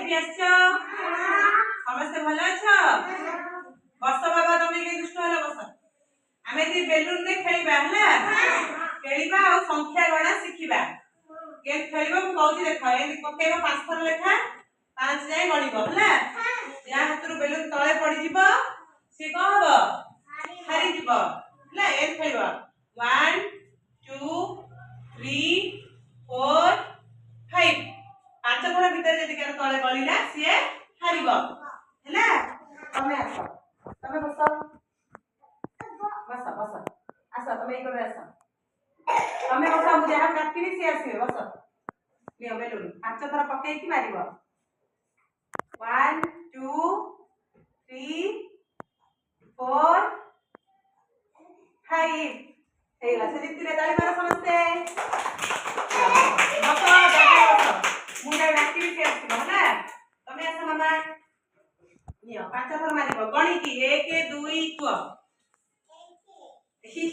खाई आसछ समस्ते भल अछ बस बाबा तुम के दुष्ट हला बस आमे ती बेलून ने खेलिबा हला खेलिबा और संख्या गणा सिखिबा के खेलिबा मु कहूची देख एंदी पकेबो 5 थर लेखा 5 जाय गणिबो हला या हातरू बेलून तळे पड़ी जीवो से को हबो हारी जीवो हला एन खेलिबो 1 2 3 4 5 पांच थर भीतर जदी के तळे गळिला से हारिबो हला तमे आस तमे बस बस बस आस तमे एक करे आस तमे बस मु जहा काटिबी से आसीबे बस लियो बेलून पांच थर पकेई की मारिबो 1 2 3 4 5 हेला से जितले ताली मारो समस्ते बस बस मुंडा काटिबी से आसीबो हला तमे आस मामा लियो पांच थर मारिबो गणी की 1 2 कुआ ही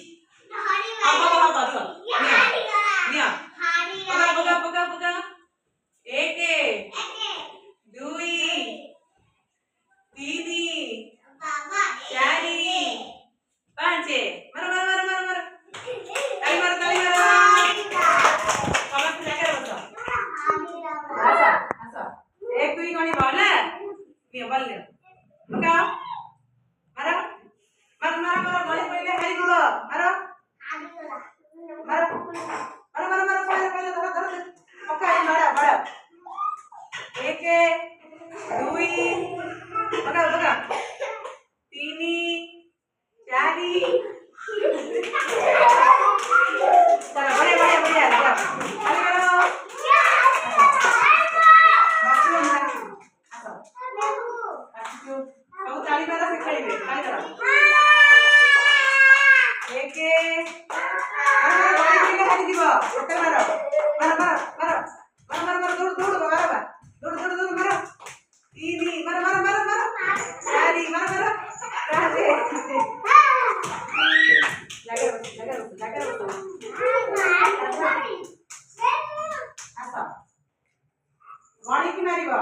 गणी की मारिबो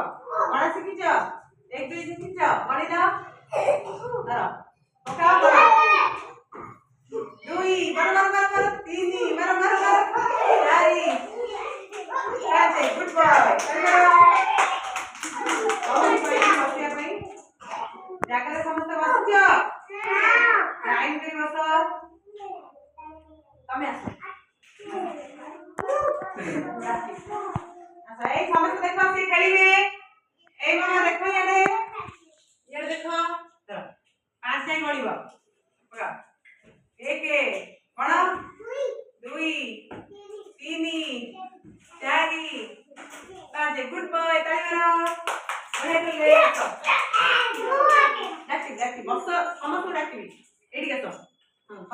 गणा सिखिछ 1 2 सिखिछ गणी द धर पका बड़ 2 बर 3 बर 4 5 गुड बॉय और कोई बसिया पई जाकर समस्त बसछ लाइन करी बस तमे आस अच्छा ए समस्त देखो से खेलिबे ए मामा देखो याडे देखो चलो 5 जाय गणिबो पका 1 गण 2 3 4 5 गुड बॉय ताली मारो बढे ले डाकी बस समस्त डाकी एडी के तो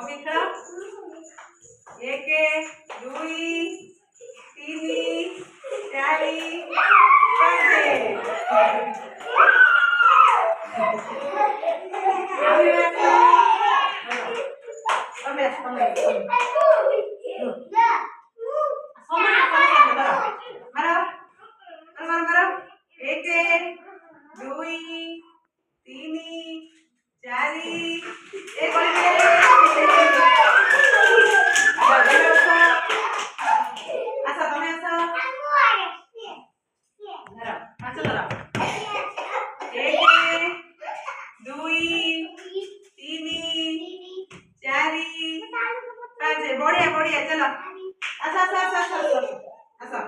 ओके खेल 1 2 3 बढ़िया बढ़िया चलो आसा आसा आसा आसा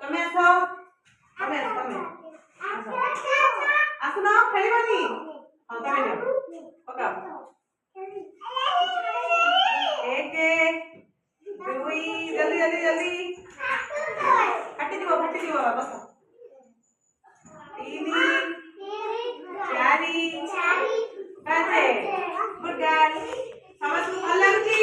तमे आसो तमे आसो ना खेलिबनी हां तमे ले पका 1 2 जल्दी जल्दी जल्दी काटी दिबो बस 3 4 5 गुड गर्ल समझ को भल लागुची